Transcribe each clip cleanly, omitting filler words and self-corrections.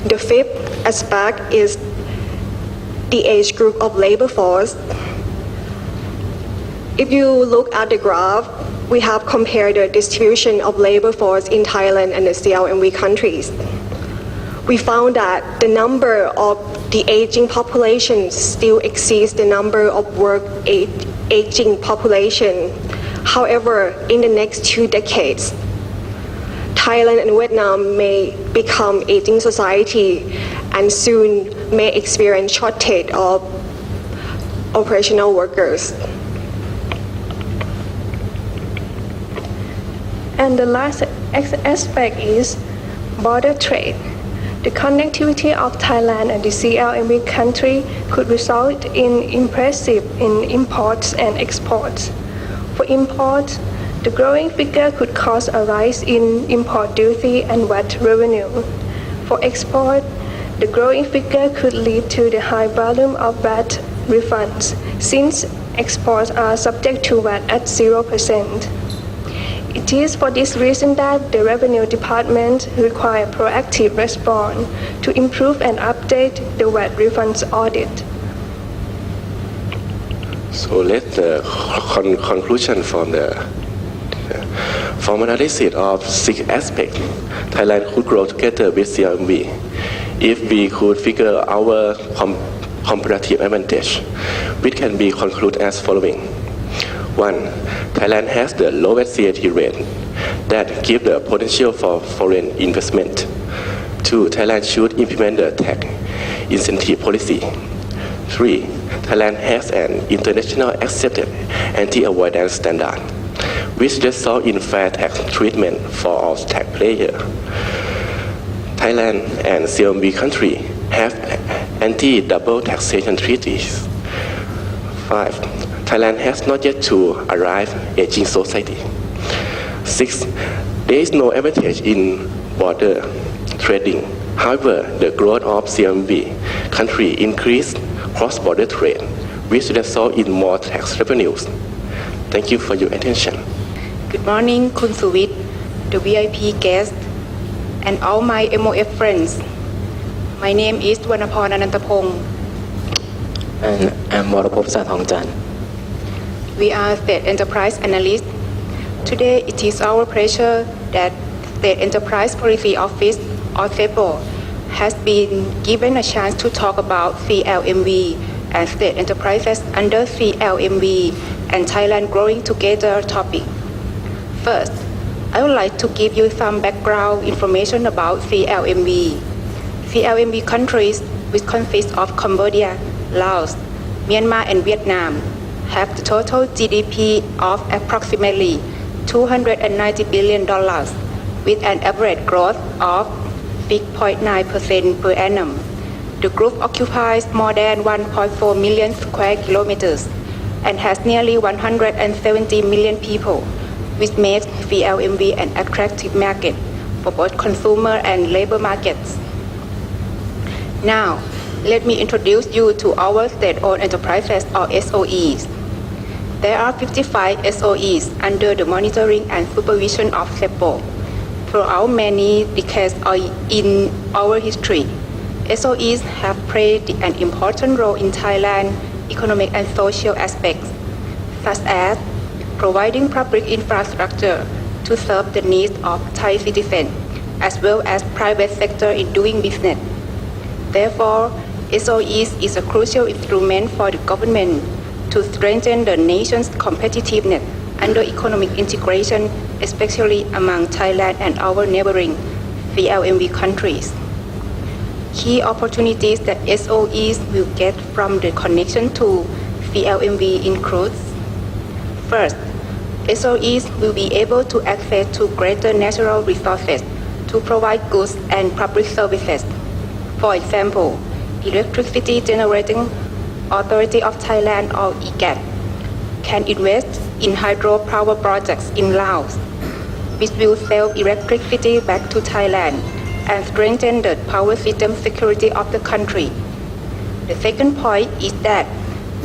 The fifth aspect is the age group of labor force. If you look at the graph, we have compared the distribution of labor force in Thailand and the CLMV countries. We found that the number of the aging population still exceeds the number of aging population. However, in the next 2 decades, Thailand and Vietnam may become aging society and soon may experience shortage of operational workers. And the last aspect is border trade. The connectivity of Thailand and the CLMV country could result in impressive in imports and exports. For imports, the growing figure could cause a rise in import duty and VAT revenue. For export, the growing figure could lead to the high volume of VAT refunds, since exports are subject to VAT at 0%. It is for this reason that the Revenue Department requires proactive response to improve and update the VAT refunds audit. So let's conclusion from analysis of 6 aspects. Thailand could grow together with CLMV if we could figure our comparative advantage, which can be concluded as following. 1. Thailand has the lowest VAT rate that gives the potential for foreign investment. 2. Thailand should implement the tax incentive policy. 3. Thailand has an international accepted anti-avoidance standard, which results in fair tax treatment for all taxpayers. Thailand and CLMV countries have anti-double taxation treaties. 5. Thailand has not yet to arrive aging society. 6. There is no advantage in border trading. However, the growth of CLMV country increased cross-border trade, which result in more tax revenues. Thank you for your attention. Good morning, Khun Suwit, the VIP guest, and all my MOF friends. My name is Wanaporn Anantapong. And I'm Warapop Sathongjan. We are State Enterprise Analysts. Today, it is our pleasure that State Enterprise Policy Office, or SEPO, has been given a chance to talk about CLMV and state enterprises under CLMV and Thailand growing together topic. First, I would like to give you some background information about CLMV. CLMV countries, which consist of Cambodia, Laos, Myanmar, and Vietnam, have the total GDP of approximately $290 billion, with an average growth of 6.9% per annum. The group occupies more than 1.4 million square kilometers and has nearly 170 million people, which makes CLMV an attractive market for both consumer and labor markets. Now, let me introduce you to our state-owned enterprises, or SOEs. There are 55 SOEs under the monitoring and supervision of SEPO. Throughout many decades in our history, SOEs have played an important role in Thailand's economic and social aspects, such as providing public infrastructure to serve the needs of Thai citizens, as well as private sector in doing business. Therefore, SOEs is a crucial instrument for the government to strengthen the nation's competitiveness under economic integration, especially among Thailand and our neighboring CLMV countries. Key opportunities that SOEs will get from the connection to CLMV includes: first, SOEs will be able to access to greater natural resources to provide goods and public services. For example, Electricity Generating Authority of Thailand, or EGAT, can invest in hydropower projects in Laos, which will sell electricity back to Thailand and strengthen the power system security of the country. The second point is that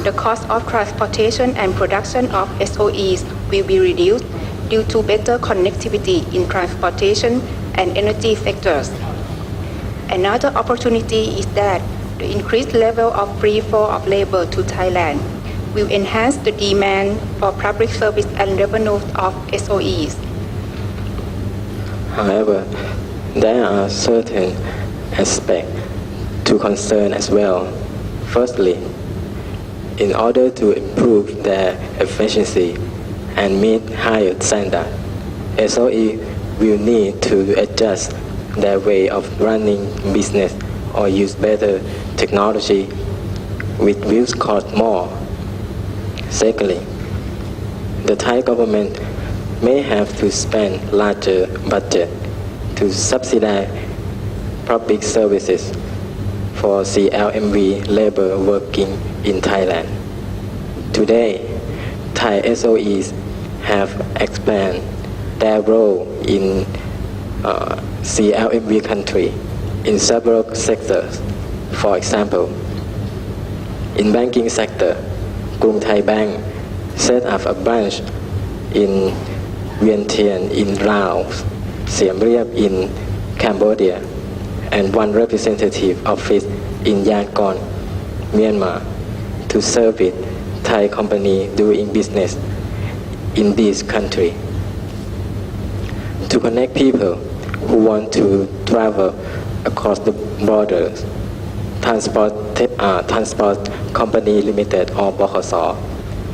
the cost of transportation and production of SOEs will be reduced due to better connectivity in transportation and energy sectors. Another opportunity is that the increased level of free flow of labor to Thailand will enhance the demand for public service and revenue of SOEs. However, there are certain aspects to concern as well. Firstly, in order to improve their efficiency and meet higher standards, SOE will need to adjust their way of running business or use better technology, which will cost more. Secondly, the Thai government may have to spend larger budget to subsidize public services for CLMV labor working in Thailand. Today, Thai SOEs have expanded their role in CLMV country in several sectors. For example, in banking sector, Krung Thai Bank set up a branch in Vientiane in Laos, Siem Reap in Cambodia, and one representative office in Yangon, Myanmar, to service Thai company doing business in this country. To connect people who want to travel across the borders, Transport Company Limited or BKS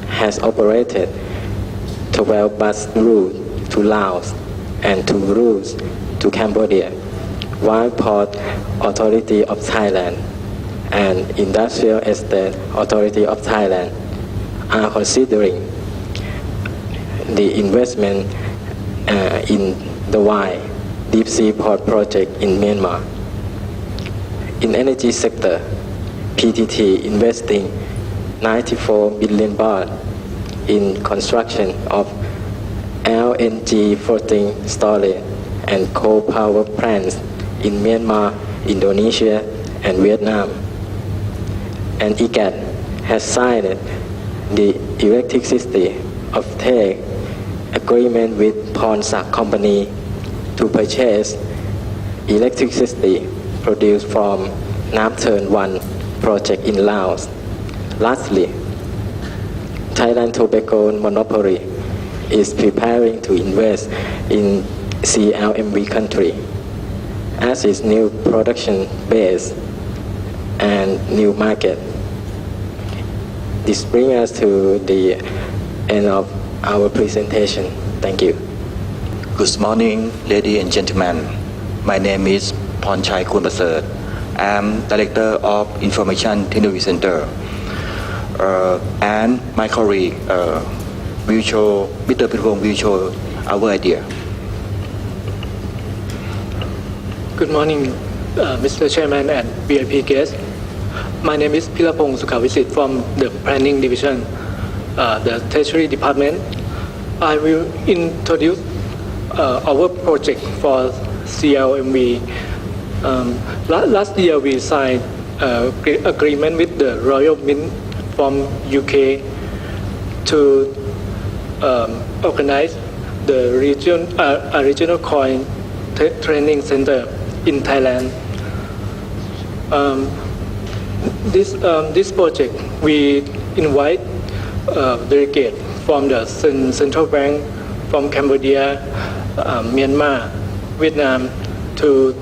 has operated 12 bus routes to Laos and 2 routes to Cambodia, while Port Authority of Thailand and Industrial Estate Authority of Thailand are considering the investment in the Y Deep Sea Port project in Myanmar. In energy sector, PTT investing 94 billion baht in construction of LNG floating storage and coal power plants in Myanmar, Indonesia, and Vietnam. And ICAT has signed the electricity offtake agreement with Pornsak Company to purchase electricity produced from Nam Turn 1 project in Laos. Lastly, Thailand Tobacco Monopoly is preparing to invest in CLMV country as its new production base and new market. This brings us to the end of our presentation. Thank you. Good morning, ladies and gentlemen. My name is Pornchai Kunprasert. I am Director of Information Technology Center. And my colleague will show, Mr. Pirupong will show our idea. Good morning, Mr. Chairman and VIP guests. My name is Pirupong Sukhavisit from the Planning Division, the Treasury Department. I will introduce our project for CLMV. Last year we signed agreement with the Royal Mint from UK to organize the regional coin training center in Thailand. This project we invite delegates from the central bank from Cambodia, Myanmar, Vietnam to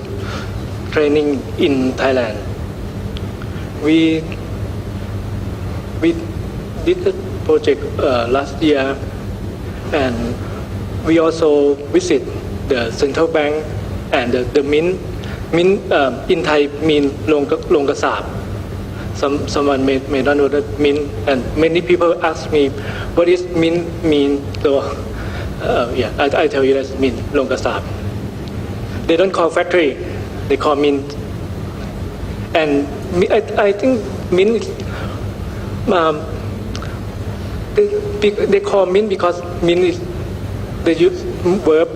training in Thailand. We did the project last year, and we also visit the central bank and the mint in Thai mean Longkasap. Someone may not know that mint, and many people ask me what is mint mean. So I tell you that mint Longkasap. They don't call factory, they call mint. And I think mint is, they call mint because mint is they use verb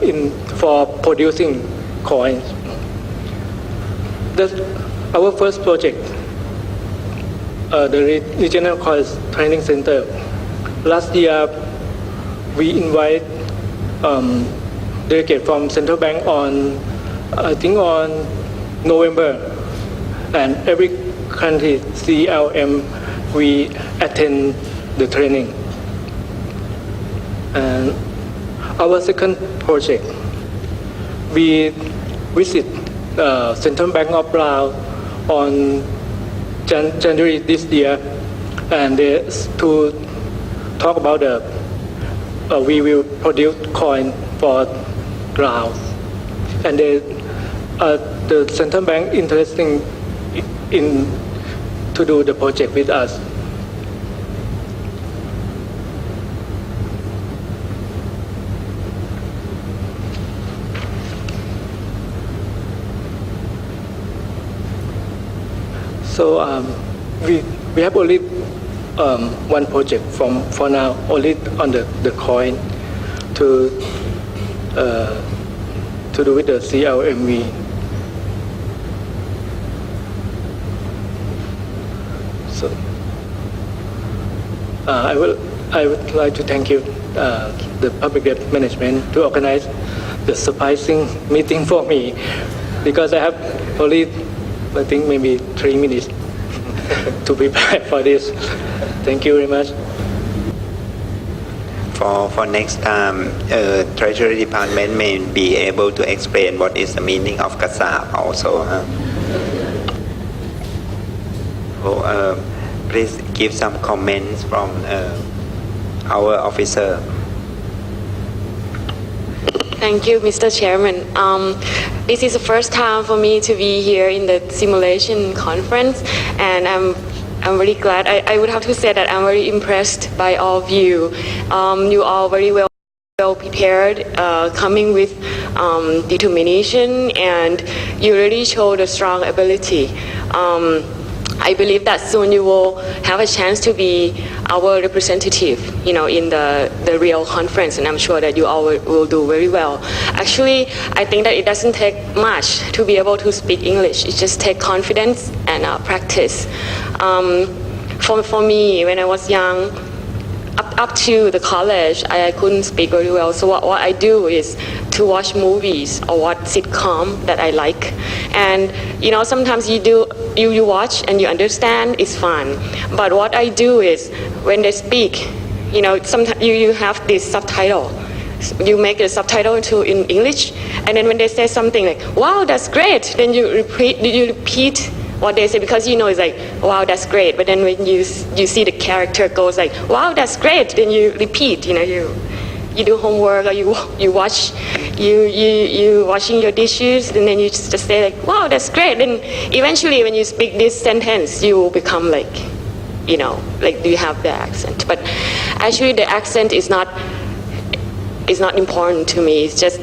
for producing coins. That's our first project, the Regional Coins Training Center. Last year, we invite delegate from Central Bank on November and every country CLM we attend the training. And our second project, we visit Central Bank of Laos on January this year, and to talk about we will produce coin for Laos, and the Central Bank interesting in to do the project with us. So we have only one project for now, only on the coin to do with the CLMV. So I would like to thank you, the public debt management, to organize the surprising meeting for me, because I have only, I think, maybe 3 minutes to prepare for this. Thank you very much. For next time, Treasury Department may be able to explain what is the meaning of kasab also. So, please give some comments from our officer. Thank you, Mr. Chairman. This is the first time for me to be here in the simulation conference, and I'm really glad. I would have to say that I'm very impressed by all of you. You are very well prepared, coming with determination, and you really show the strong ability. I believe that soon you will have a chance to be our representative, in the real conference, and I'm sure that you all will do very well. Actually, I think that it doesn't take much to be able to speak English. It just takes confidence and practice. For me, when I was young, up to the college, I couldn't speak very well. So what I do is to watch movies or watch sitcom that I like. And sometimes you watch and you understand, it's fun. But what I do is when they speak, sometimes you have this subtitle. You make the subtitle in English, and then when they say something like, wow, that's great, then you repeat what they say, because it's like, wow, that's great. But then when you see the character goes like, wow, that's great, then you repeat, you do homework, or you watch, you washing your dishes, and then you just say like, wow, that's great. Then eventually when you speak this sentence, you will become like, like you have the accent. But actually the accent is not important to me. It's just,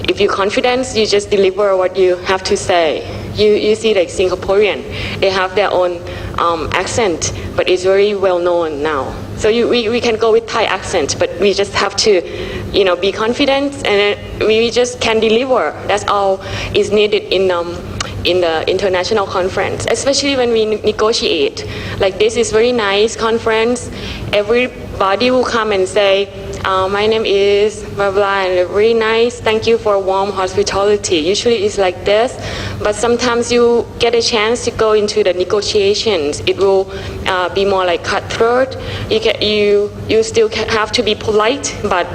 if you're confident, you just deliver what you have to say. You see, like Singaporean, they have their own accent, but it's very well known now. So we can go with Thai accent, but we just have to, be confident, and we just can deliver. That's all is needed in the international conference, especially when we negotiate. Like, this is very nice conference. Everybody will come and say, my name is blah blah, and very nice, thank you for warm hospitality. Usually it's like this, but sometimes you get a chance to go into the negotiations. It will be more like cutthroat. You still have to be polite, but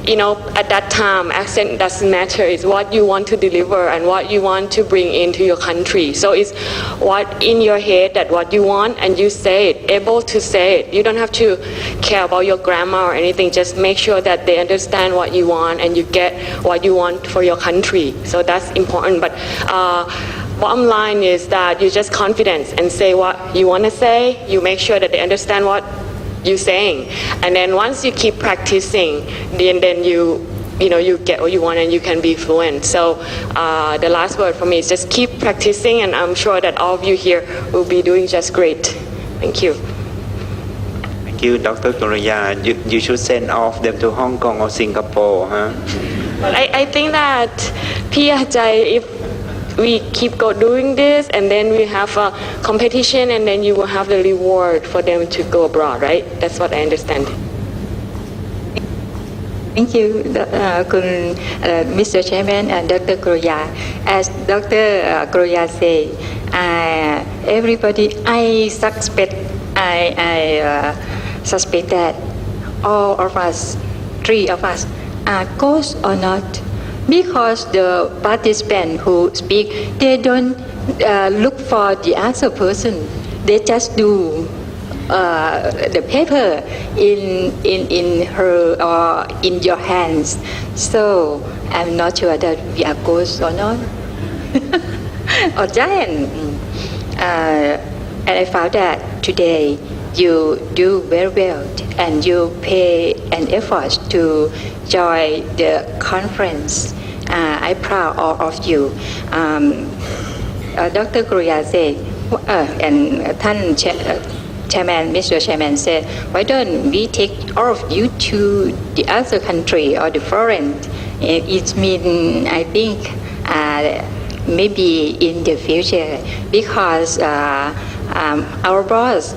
at that time, accent doesn't matter. It's what you want to deliver and what you want to bring into your country. So it's what in your head, that what you want, and you say it, able to say it. You don't have to care about your grammar or anything. Just make sure that they understand what you want and you get what you want for your country. So that's important. But bottom line is that you're just confident and say what you want to say. You make sure that they understand what you're saying, and then once you keep practicing, then you get what you want and you can be fluent. So the last word for me is just keep practicing, and I'm sure that all of you here will be doing just great. Thank you. Thank you, Dr. Turaya. You should send off them to Hong Kong or Singapore, huh? I think that if we keep doing this, and then we have a competition, and then you will have the reward for them to go abroad, right? That's what I understand. Thank you, Mr. Chairman and Dr. Groya. As Dr. Groya said, everybody, I suspect that all of us, three of us, are ghosts or not, because the participants who speak, they don't look for the other person. They just do the paper in her or in your hands. So I'm not sure that we are ghosts or not, or giant. And I found that today you do very well and you pay an effort to join the conference. I'm proud of you. Dr. Groya said, and Chairman, Mr. Chairman said, why don't we take all of you to the other country or the foreign? It means, I think, maybe in the future, because our boss,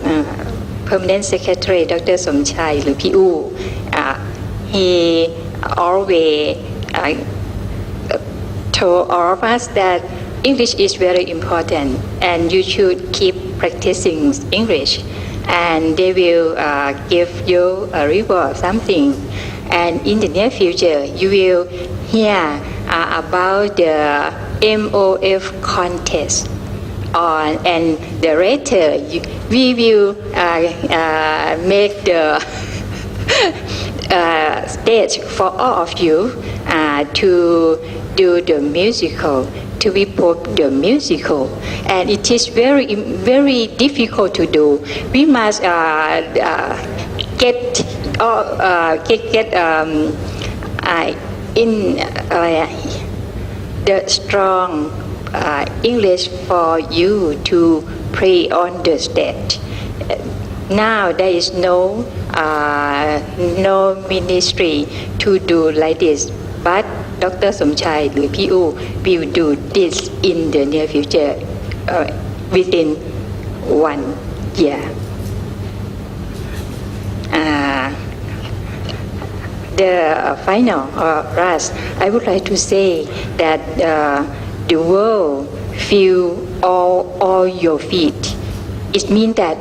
Permanent Secretary, Dr. Somchai, or P.U., he always told all of us that English is very important and you should keep practicing English, and they will give you a reward, something. And in the near future, you will hear about the MOF contest. And the later, we will make the stage for all of you to do the musical, to report the musical, and it is very, very difficult to do. We must get in the strong English for you to play on the stage. Now there is no ministry to do like this, but Dr. Somchai or P.U. will do this in the near future within 1 year. The final last, I would like to say that the world feel all your feet. It means that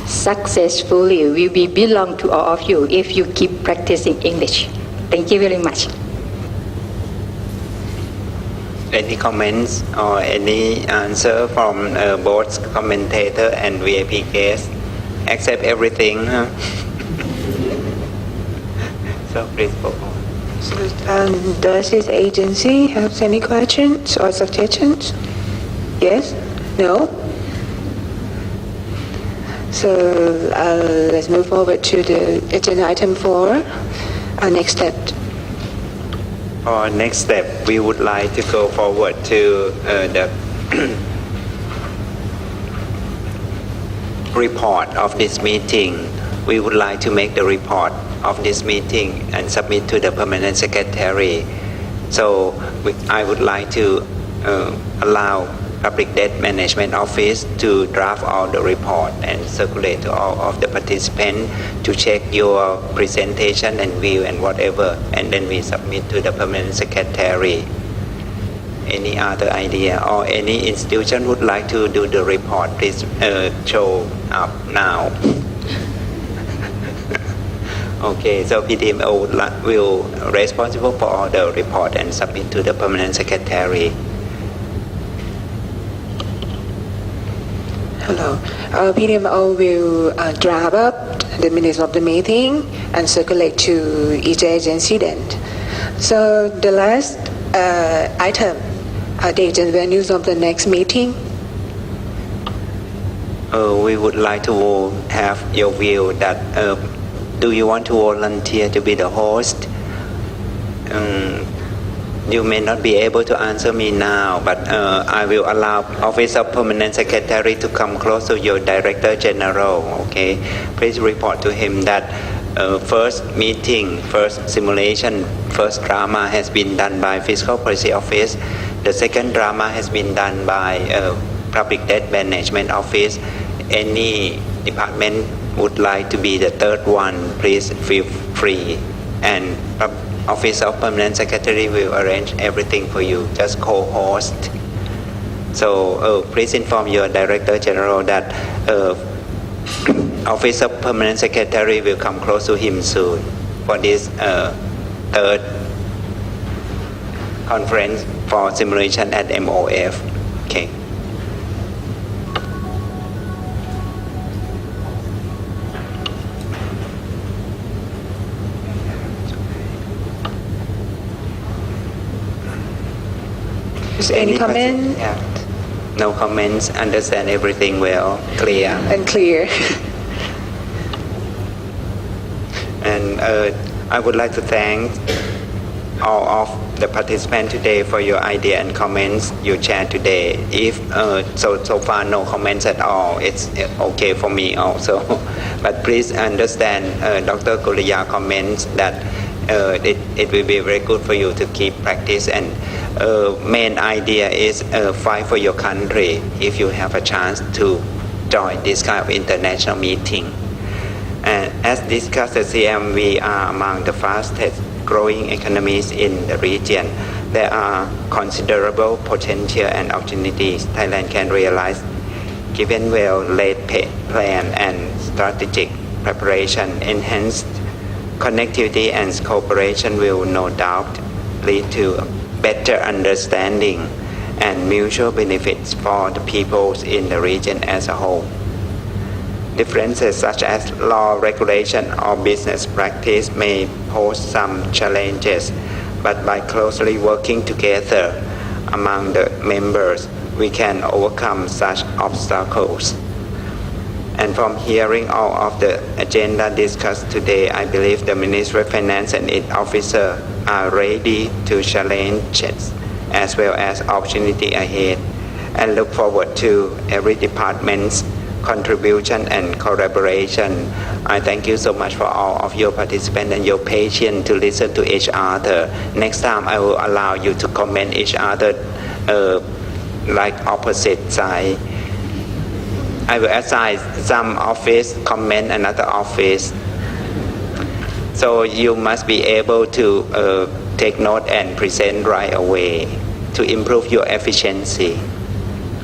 successfully we will belong to all of you if you keep practicing English. Thank you very much. Any comments or any answer from both commentator and VIP guest? Accept everything, huh? So please go on. So, does this agency have any questions or suggestions? Yes? No? So let's move forward to the agenda item 4. Our next step. For next step, we would like to go forward to the report of this meeting. We would like to make the report of this meeting and submit to the Permanent Secretary. So I would like to allow Public Debt Management Office to draft all the report and circulate to all of the participants to check your presentation and view and whatever, and then we submit to the Permanent Secretary. Any other idea or any institution would like to do the report, please show up now. Okay, so PDMO will responsible for all the report and submit to the Permanent Secretary. Hello. PDMO will draft up the minutes of the meeting and circulate to each agency then. So the last item, dates and venues of the next meeting. We would like to have your view that do you want to volunteer to be the host? You may not be able to answer me now, but I will allow Office of Permanent Secretary to come close to your Director General, okay? Please report to him that first meeting, first simulation, first drama has been done by Fiscal Policy Office. The second drama has been done by Public Debt Management Office. Any department would like to be the third one, please feel free and Office of Permanent Secretary will arrange everything for you. Just co-host. So please inform your Director General that Office of Permanent Secretary will come close to him soon for this third conference for simulation at MOF. Okay. Is any comment? Yeah. No comments. Understand everything well. Clear. And clear. And I would like to thank all of the participants today for your idea and comments you shared today. If so far no comments at all, it's okay for me also. But please understand Dr. Guriya comments that it will be very good for you to keep practice, and main idea is fight for your country if you have a chance to join this kind of international meeting. And as discussed, the CMV are among the fastest growing economies in the region. There are considerable potential and opportunities Thailand can realize given well-laid plan and strategic preparation. Enhanced connectivity and cooperation will no doubt lead to better understanding and mutual benefits for the peoples in the region as a whole. Differences such as law, regulation, or business practice may pose some challenges, but by closely working together among the members, we can overcome such obstacles. And from hearing all of the agenda discussed today, I believe the Ministry of Finance and its officers are ready to challenges as well as opportunity ahead, and look forward to every department's contribution and collaboration. I thank you so much for all of your participants and your patience to listen to each other. Next time I will allow you to comment each other like opposite side. I will assign some office comment another office. So you must be able to take note and present right away to improve your efficiency.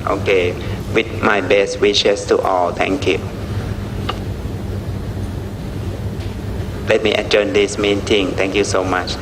Okay, with my best wishes to all. Thank you. Let me adjourn this meeting. Thank you so much.